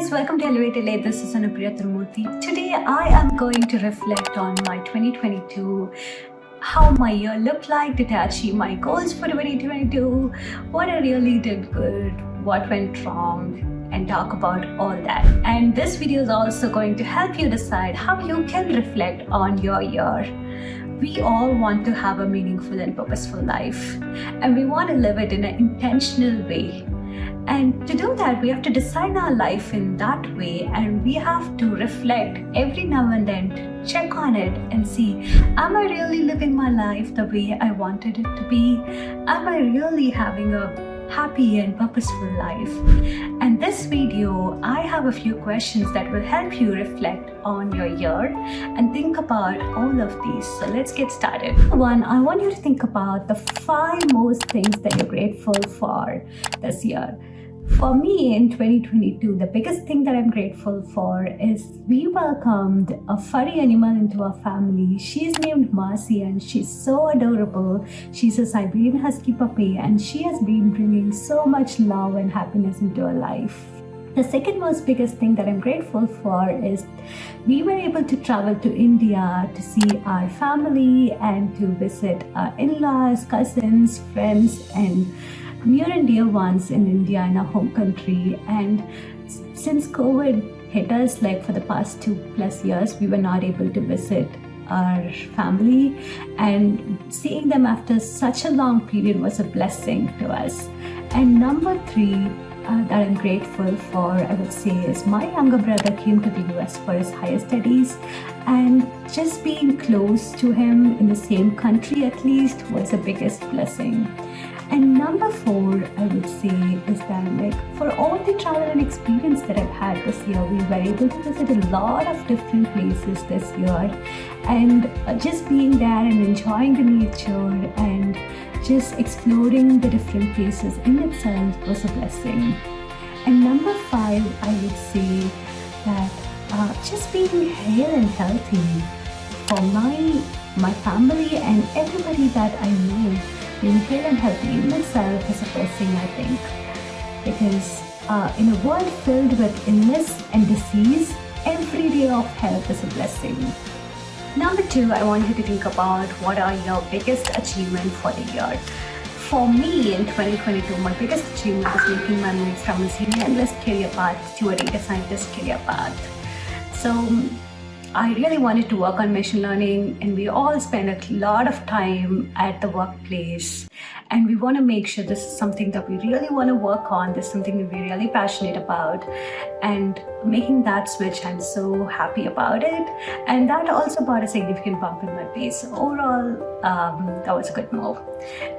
guys, welcome to Elevated Late. This is Anupriya Trumurthy. Today I am going to reflect on my 2022, how my year looked like, did I achieve my goals for 2022, what I really did good, what went wrong, and talk about all that. And this video is also going to help you decide how you can reflect on your year. We all want to have a meaningful and purposeful life, and we want to live it in an intentional way. And to do that, we have to design our life in that way, and we have to reflect every now and then, check on it and see, am I really living my life the way I wanted it to be? Am I really having a happy and purposeful life? And this video, I have a few questions that will help you reflect on your year and think about all of these. So let's get started. One, I want you to think about the 5 most things that you're grateful for this year. For me in 2022, the biggest thing that I'm grateful for is we welcomed a furry animal into our family. She's named Marcy and she's so adorable. She's a Siberian Husky puppy and she has been bringing so much love and happiness into our life. The second most biggest thing that I'm grateful for is we were able to travel to India to see our family and to visit our in-laws, cousins, friends, and near and dear ones in India, in our home country. And since COVID hit us, like for the past 2+ years, we were not able to visit our family, and seeing them after such a long period was a blessing to us. And number 3 that I'm grateful for, I would say, is my younger brother came to the US for his higher studies, and just being close to him in the same country at least was the biggest blessing. And number 4, I would say, is that like for all the travel and experience that I've had this year, we were able to visit a lot of different places this year, and just being there and enjoying the nature and just exploring the different places in itself was a blessing. And number 5, I would say that just being hale and healthy for my family and everybody that I know. Being hale and healthy in itself is a blessing, I think, because in a world filled with illness and disease, every day of health is a blessing. Number 2, I want you to think about what are your biggest achievements for the year. For me in 2022, my biggest achievement was making my move from a senior analyst career path to a data scientist career path. So I really wanted to work on machine learning, and we all spend a lot of time at the workplace, and we want to make sure this is something that we really want to work on, this is something that we're really passionate about, and making that switch, I'm so happy about it. And that also brought a significant bump in my pay. So overall, that was a good move.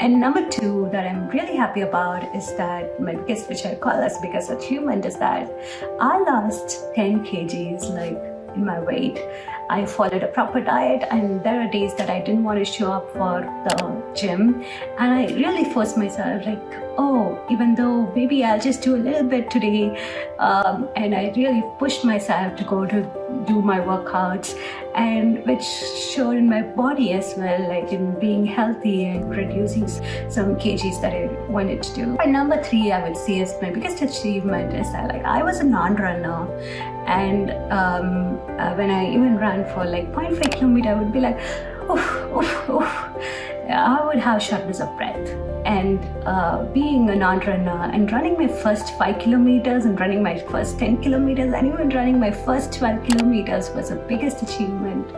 And number 2 that I'm really happy about is that my biggest, which I call as biggest achievement, is that I lost 10 kgs, like in my weight. I followed a proper diet, and there are days that I didn't want to show up for the gym, and I really forced myself, like, oh, even though maybe I'll just do a little bit today, and I really pushed myself to go to do my workouts, and which showed in my body as well, like in being healthy and reducing some kgs that I wanted to do. And number 3, I would say, is my biggest achievement is that like I was a non-runner, and when I even ran for like 0.5 kilometer, I would be like, oof, oof, oof. I would have shortness of breath. And being a non-runner and running my first 5 kilometers and running my first 10 kilometers and even running my first 12 kilometers was the biggest achievement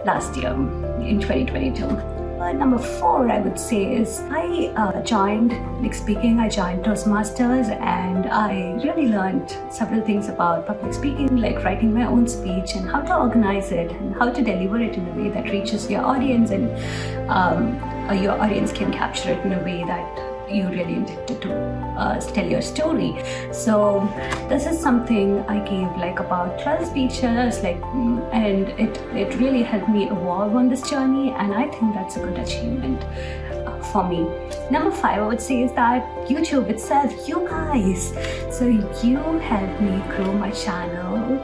last year in 2022. Number 4, I would say, is I joined Toastmasters, and I really learned several things about public speaking, like writing my own speech and how to organize it and how to deliver it in a way that reaches your audience, and your audience can capture it in a way that you really intended to tell your story. So this is something I gave like about 12 speeches, like, and it really helped me evolve on this journey, and I think that's a good achievement. for me. Number 5, I would say, is that YouTube itself, you guys. So you helped me grow my channel.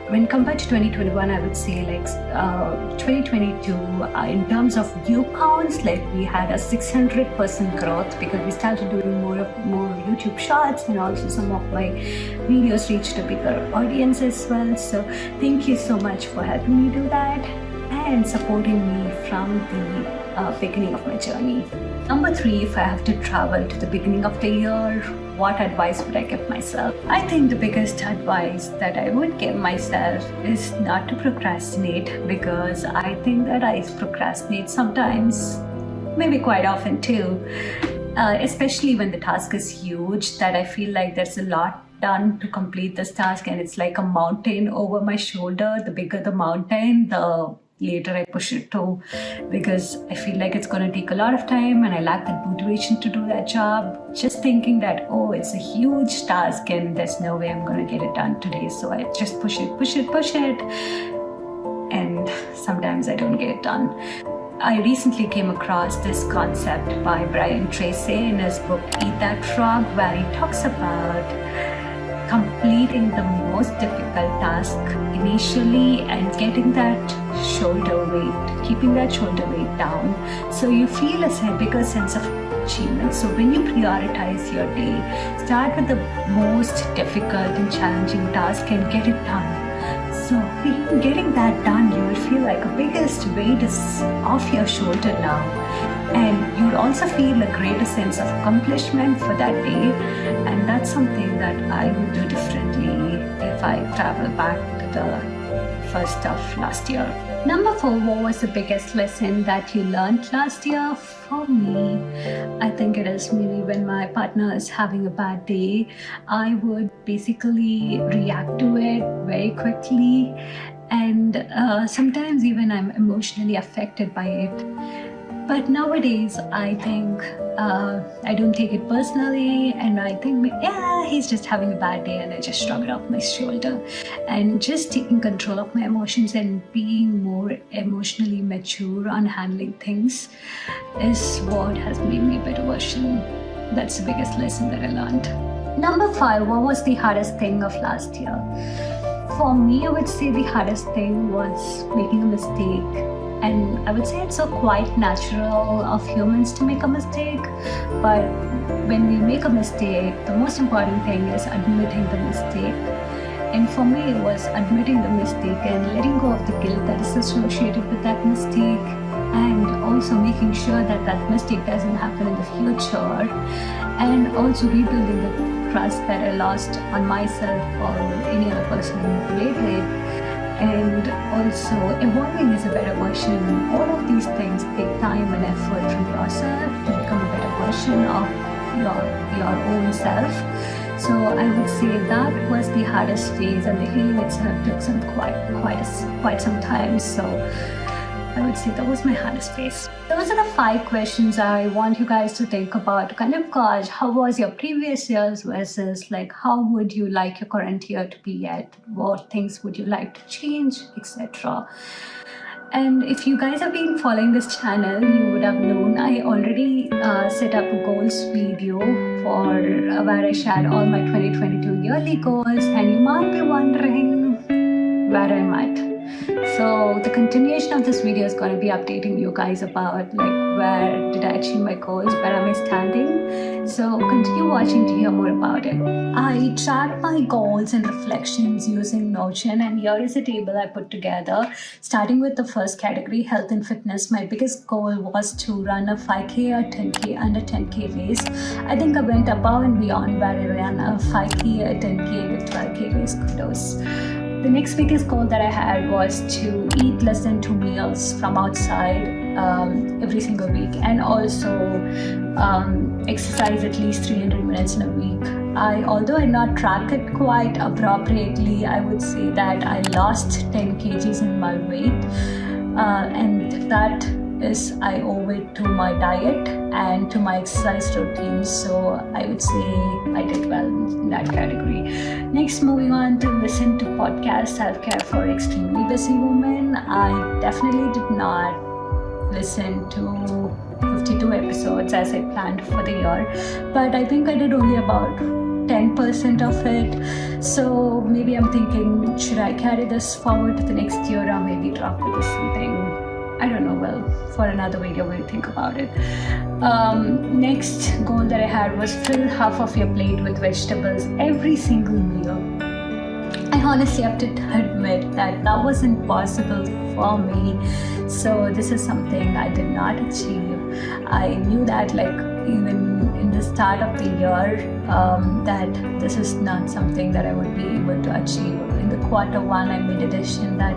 When compared to 2021, I would say 2022, in terms of view counts, we had a 600% growth because we started doing more YouTube shorts, and also some of my videos reached a bigger audience as well. So thank you so much for helping me do that and supporting me from the beginning of my journey. Number 3, if I have to travel to the beginning of the year, what advice would I give myself? I think the biggest advice that I would give myself is not to procrastinate, because I think that I procrastinate sometimes, maybe quite often too, especially when the task is huge, that I feel like there's a lot done to complete this task and it's like a mountain over my shoulder. The bigger the mountain, the later I push it to, because I feel like it's going to take a lot of time and I lack the motivation to do that job. Just thinking that, oh, it's a huge task and there's no way I'm going to get it done today. So I just push it. And sometimes I don't get it done. I recently came across this concept by Brian Tracy in his book Eat That Frog, where he talks about completing the most difficult task initially and getting that shoulder weight, keeping that shoulder weight down, so you feel a bigger sense of achievement. So when you prioritize your day, start with the most difficult and challenging task and get it done. So getting that done, you will feel like the biggest weight is off your shoulder now, and you'll also feel a greater sense of accomplishment for that day. And that's something that I would do differently if I travel back to the first of last year. Number 4, what was the biggest lesson that you learned last year? For me, I think it is maybe when my partner is having a bad day, I would basically react to it very quickly, and sometimes even I'm emotionally affected by it. But nowadays, I think I don't take it personally, and I think, yeah, he's just having a bad day, and I just shrug it off my shoulder. And just taking control of my emotions and being more emotionally mature on handling things is what has made me a better version. That's the biggest lesson that I learned. Number 5, what was the hardest thing of last year? For me, I would say the hardest thing was making a mistake. And I would say it's so quite natural of humans to make a mistake, but when we make a mistake, the most important thing is admitting the mistake. And for me, it was admitting the mistake and letting go of the guilt that is associated with that mistake, and also making sure that that mistake doesn't happen in the future, and also rebuilding the trust that I lost on myself or any other person related. And also evolving as a better version. All of these things take time and effort from yourself to become a better version of your own self. So I would say that was the hardest phase, and the healing itself took quite some time. So I would say that was my hardest phase. Those are the 5 questions I want you guys to think about. Kind of gauge how was your previous years versus how would you like your current year to be at? What things would you like to change, etc. And if you guys have been following this channel, you would have known I already set up a goals video for where I shared all my 2022 yearly goals, and you might be wondering where I'm at. So the continuation of this video is going to be updating you guys about where did I achieve my goals, where am I standing. So continue watching to hear more about it. I track my goals and reflections using Notion, and here is a table I put together. Starting with the first category, health and fitness. My biggest goal was to run a 5K or 10K under 10K race. I think I went above and beyond where I ran a 5K, a 10K, a 12K race. Kudos. The next biggest goal that I had was to eat less than 2 meals from outside every single week, and also exercise at least 300 minutes in a week. Although I not track it quite appropriately, I would say that I lost 10 kgs in my weight, and that is I owe it to my diet and to my exercise routine. So I would say I did well in that category. Next, moving on to listen to podcasts, self-care for extremely busy women. I definitely did not listen to 52 episodes as I planned for the year, but I think I did only about 10% of it. So maybe I'm thinking, should I carry this forward to the next year, or maybe drop it or something? I don't know. Well, for another video we'll think about it. Next goal that I had was fill half of your plate with vegetables every single meal. I honestly have to admit that wasn't possible for me. So this is something I did not achieve. I knew that even in the start of the year that this is not something that I would be able to achieve. In the Q1, I made a decision that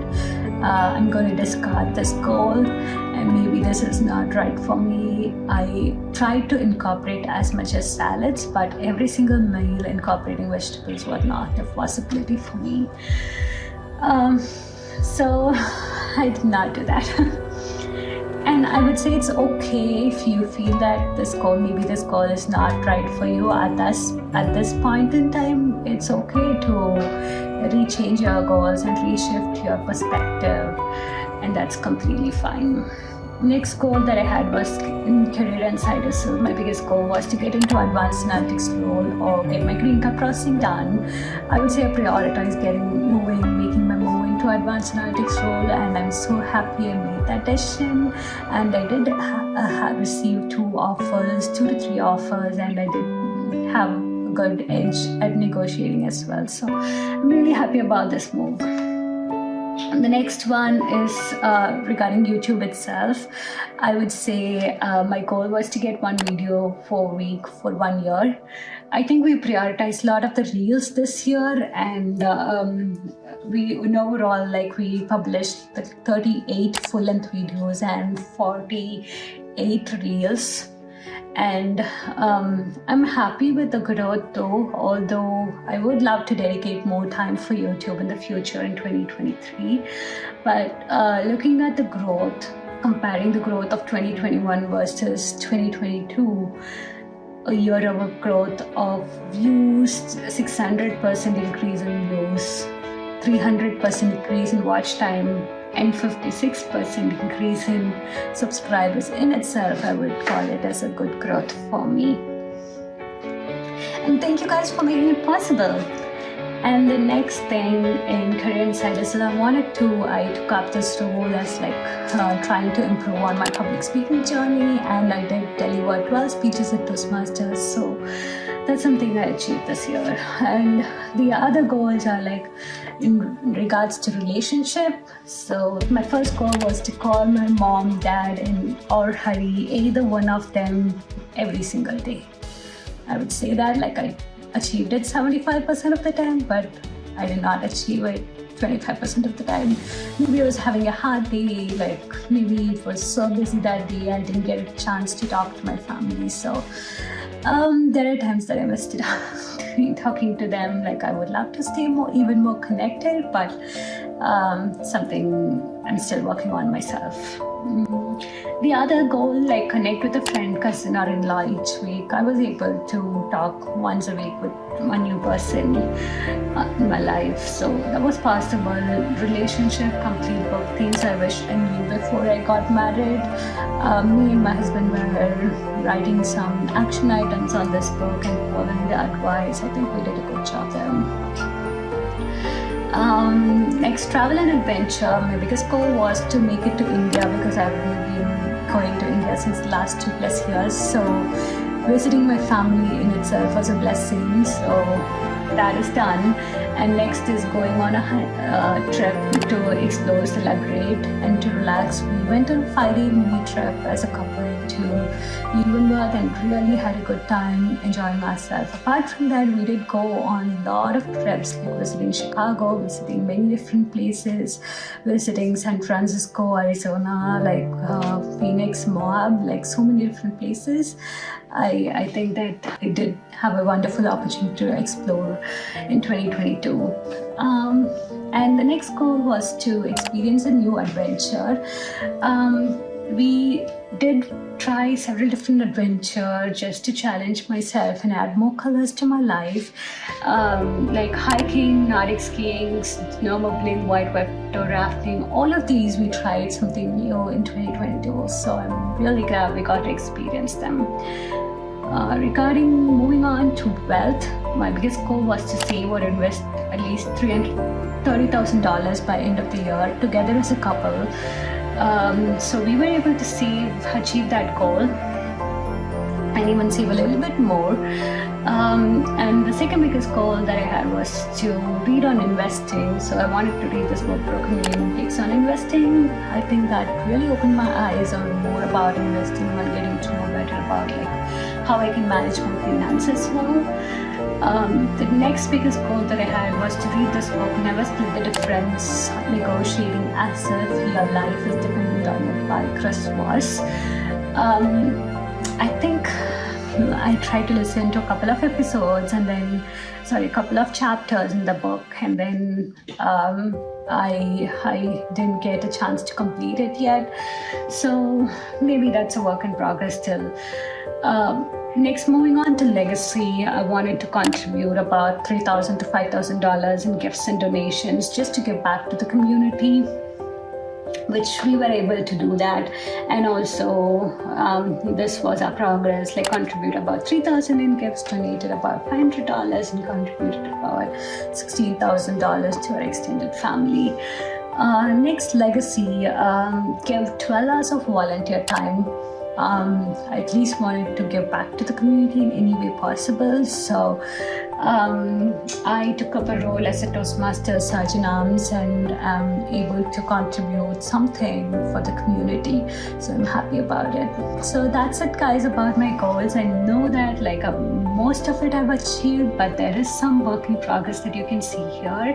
I'm going to discard this goal, and maybe this is not right for me. I tried to incorporate as much as salads, but every single meal incorporating vegetables was not a possibility for me. So I did not do that. And I would say it's okay if you feel that maybe this goal is not right for you at this point in time. It's okay to rechange your goals and reshift your perspective, and that's completely fine. Next goal that I had was in career and side hustle. My biggest goal was to get into advanced analytics role or get my green card processing done. I would say I prioritized making my move into advanced analytics role, and I'm so happy I made that decision. And I did receive 2 to 3 offers, and I did have a good edge at negotiating as well. So I'm really happy about this move. The next one is regarding YouTube itself. I would say my goal was to get 1 video per week for 1 year. I think we prioritized a lot of the reels this year, and we published 38 full-length videos and 48 reels. And I'm happy with the growth though, although I would love to dedicate more time for YouTube in the future in 2023. But looking at the growth, comparing the growth of 2021 versus 2022, a year of growth of views, 600% increase in views, 300% increase in watch time, and 56% increase in subscribers in itself, I would call it as a good growth for me. And thank you guys for making it possible. And the next thing in career and side hustle, I took up this role as trying to improve on my public speaking journey, and I did deliver 12 speeches at Toastmasters. So that's something I achieved this year. And the other goals are in regards to relationship. So my first goal was to call my mom, dad, or hurry, either one of them every single day. I would say that I achieved it 75% of the time, but I did not achieve it 25% of the time. Maybe I was having a hard day, maybe it was so busy that day I didn't get a chance to talk to my family. So there are times that I missed it out talking to them. I would love to stay even more connected, but something I'm still working on myself. The other goal, connect with a friend, cousin, or in-law each week. I was able to talk once a week with one new person in my life, so that was possible. Relationship, complete book, things I wish I knew before I got married. Me and my husband were writing some action items on this book and following the advice. I think we did a good job there. Next, travel and adventure. My biggest goal was to make it to India, because I've been going to India since the last 2+ years. So visiting my family in itself was a blessing. So that is done. And next is going on a trip to explore, celebrate, and to relax. We went on a 5-day mini trip as a couple to Leavenworth and really had a good time enjoying ourselves. Apart from that, we did go on a lot of trips, visiting Chicago, visiting many different places, visiting San Francisco, Arizona, Phoenix, Moab, so many different places. I think that I did have a wonderful opportunity to explore in 2022. And the next goal was to experience a new adventure. we did try several different adventures just to challenge myself and add more colors to my life, like hiking, Nordic skiing, snowmobiling, whitewater rafting. All of these we tried something new in 2022, so I'm really glad we got to experience them. Regarding moving on to wealth, my biggest goal was to save or invest at least $330,000 by end of the year together as a couple. So we were able to achieve that goal, and even save a little bit more. And the second biggest goal that I had was to read on investing. So I wanted to read this book, Broken Million Takes on Investing. I think that really opened my eyes on more about investing and getting to know better about how I can manage my finances well. The next biggest goal that I had was to read this book, Never Split the Difference, Negotiating As If Your Life is Dependent on It by Chris Voss. I think I tried to listen to a couple of episodes a couple of chapters in the book, and then I didn't get a chance to complete it yet. So maybe that's a work in progress still. Next, moving on to legacy, I wanted to contribute about $3,000 to $5,000 in gifts and donations just to give back to the community, which we were able to do that. And also, this was our progress, contribute about $3,000 in gifts, donated about $500, and contributed about $16,000 to our extended family. Next, legacy, give 12 hours of volunteer time. I at least wanted to give back to the community in any way possible. So I took up a role as a Toastmaster Sergeant Arms, and am able to contribute something for the community. So I'm happy about it. So that's it, guys, about my goals. I know that most of it I've achieved, but there is some work in progress that you can see here.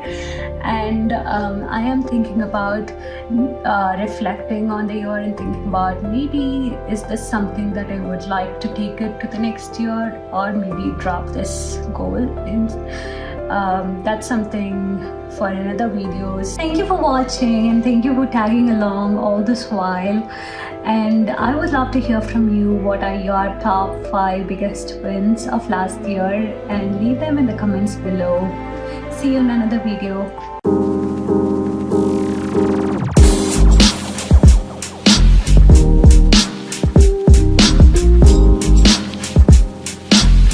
And I am thinking about reflecting on the year and thinking about maybe is this something that I would like to take it to the next year, or maybe drop this goal in. That's something for another videos. Thank you for watching, and thank you for tagging along all this while. And I would love to hear from you. What are your top 5 biggest wins of last year? And leave them in the comments below. See you in another video.